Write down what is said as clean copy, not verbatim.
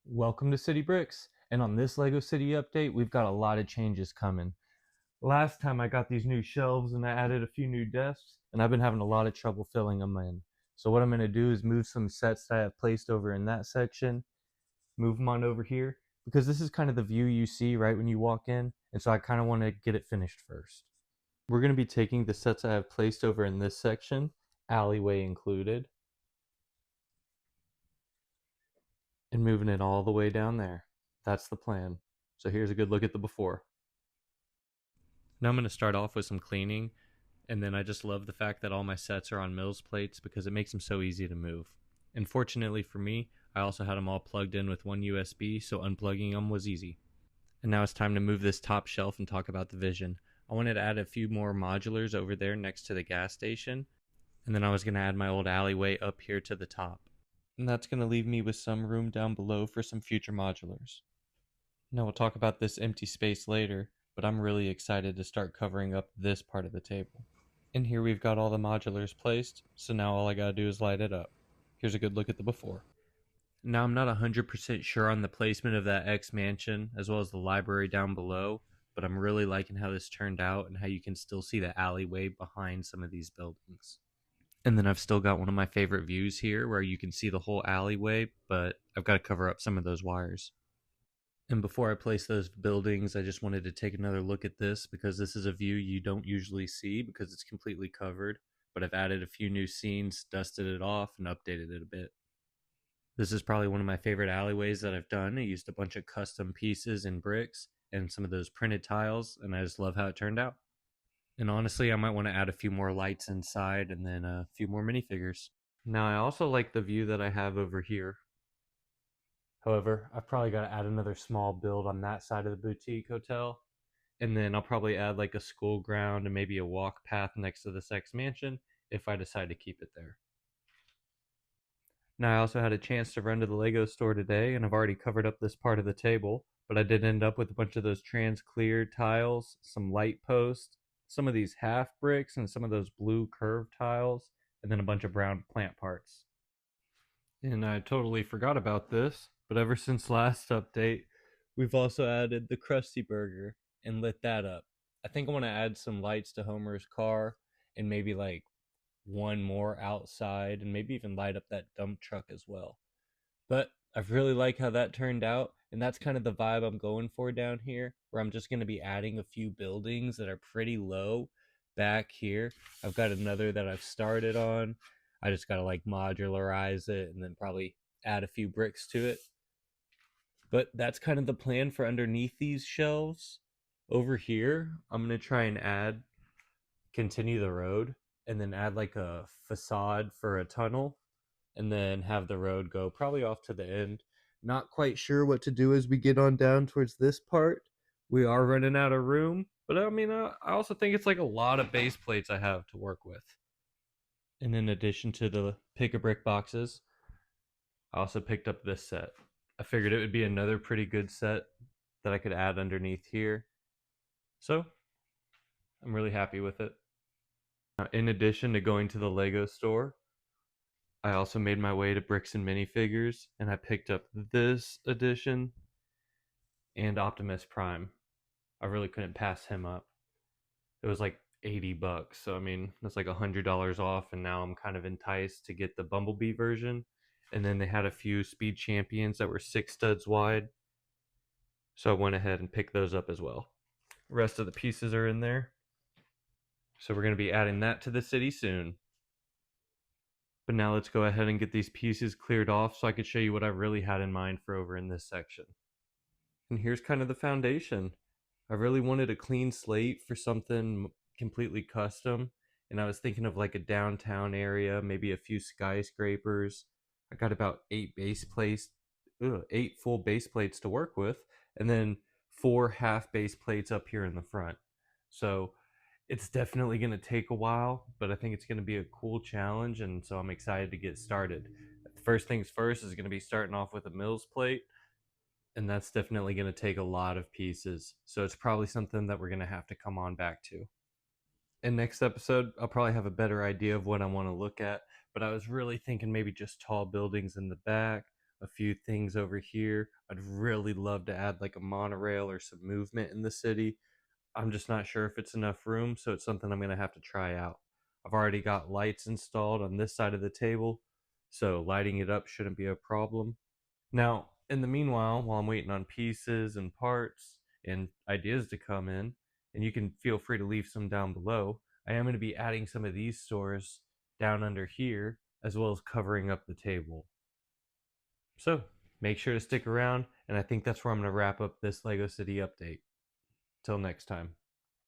Welcome to City Bricks, and on this LEGO City update, we've got a lot of changes coming. Last time I got these new shelves and I added a few new desks, and I've been having a lot of trouble filling them in. So what I'm going to do is move some sets that I have placed over in that section, move them on over here, because this is kind of the view you see right when you walk in, and so I kind of want to get it finished first. We're going to be taking the sets I have placed over in this section, alleyway included, and moving it all the way down there. That's the plan. So here's a good look at the before. Now I'm going to start off with some cleaning, and then I just love the fact that all my sets are on Mills plates because it makes them so easy to move. And fortunately for me, I also had them all plugged in with one USB, so unplugging them was easy. And now it's time to move this top shelf and talk about the vision. I wanted to add a few more modulars over there next to the gas station, and then I was going to add my old alleyway up here to the top. And that's going to leave me with some room down below for some future modulars. Now we'll talk about this empty space later, but I'm really excited to start covering up this part of the table. And here we've got all the modulars placed, so now all I gotta do is light it up. Here's a good look at the before. Now I'm not 100% sure on the placement of that X mansion as well as the library down below, but I'm really liking how this turned out and how you can still see the alleyway behind some of these buildings. And then I've still got one of my favorite views here where you can see the whole alleyway, but I've got to cover up some of those wires. And before I place those buildings, I just wanted to take another look at this because this is a view you don't usually see because it's completely covered, but I've added a few new scenes, dusted it off, and updated it a bit. This is probably one of my favorite alleyways that I've done. I used a bunch of custom pieces and bricks and some of those printed tiles, and I just love how it turned out. And honestly, I might want to add a few more lights inside and then a few more minifigures. Now, I also like the view that I have over here. However, I've probably got to add another small build on that side of the boutique hotel. And then I'll probably add like a school ground and maybe a walk path next to the Sex Mansion if I decide to keep it there. Now, I also had a chance to run to the Lego store today, and I've already covered up this part of the table, but I did end up with a bunch of those trans clear tiles, some light posts, some of these half bricks, and some of those blue curved tiles, and then a bunch of brown plant parts. And I totally forgot about this, but ever since last update, we've also added the Krusty Burger and lit that up. I think I want to add some lights to Homer's car and maybe like one more outside and maybe even light up that dump truck as well. But I really like how that turned out, and that's kind of the vibe I'm going for down here, where I'm just going to be adding a few buildings that are pretty low back here. I've got another that I've started on. I just got to like modularize it and then probably add a few bricks to it. But that's kind of the plan for underneath these shelves. Over here, I'm going to try and continue the road, and then add like a facade for a tunnel, and then have the road go probably off to the end. Not quite sure what to do as we get on down towards this part. We are running out of room, but I mean, I also think it's like a lot of base plates I have to work with. And in addition to the pick-a-brick boxes, I also picked up this set. I figured it would be another pretty good set that I could add underneath here. So, I'm really happy with it. Now, in addition to going to the Lego store, I also made my way to Bricks and Minifigures, and I picked up this edition and Optimus Prime. I really couldn't pass him up. It was like $80, so I mean that's like $100 off, and now I'm kind of enticed to get the Bumblebee version. And then they had a few Speed Champions that were 6 studs wide, so I went ahead and picked those up as well. The rest of the pieces are in there, so we're going to be adding that to the city soon. But now let's go ahead and get these pieces cleared off so I could show you what I really had in mind for over in this section. And here's kind of the foundation. I really wanted a clean slate for something completely custom, and I was thinking of like a downtown area, maybe a few skyscrapers. I got about 8 full base plates to work with, and then 4 half base plates up here in the front. So it's definitely going to take a while, but I think it's going to be a cool challenge, and so I'm excited to get started. First things first is going to be starting off with a Mills plate, and that's definitely going to take a lot of pieces, so it's probably something that we're going to have to come on back to. In next episode, I'll probably have a better idea of what I want to look at, but I was really thinking maybe just tall buildings in the back, a few things over here. I'd really love to add like a monorail or some movement in the city. I'm just not sure if it's enough room, so it's something I'm going to have to try out. I've already got lights installed on this side of the table, so lighting it up shouldn't be a problem. Now, in the meanwhile, while I'm waiting on pieces and parts and ideas to come in, and you can feel free to leave some down below, I am going to be adding some of these stores down under here, as well as covering up the table. So, make sure to stick around, and I think that's where I'm going to wrap up this LEGO City update. Till next time.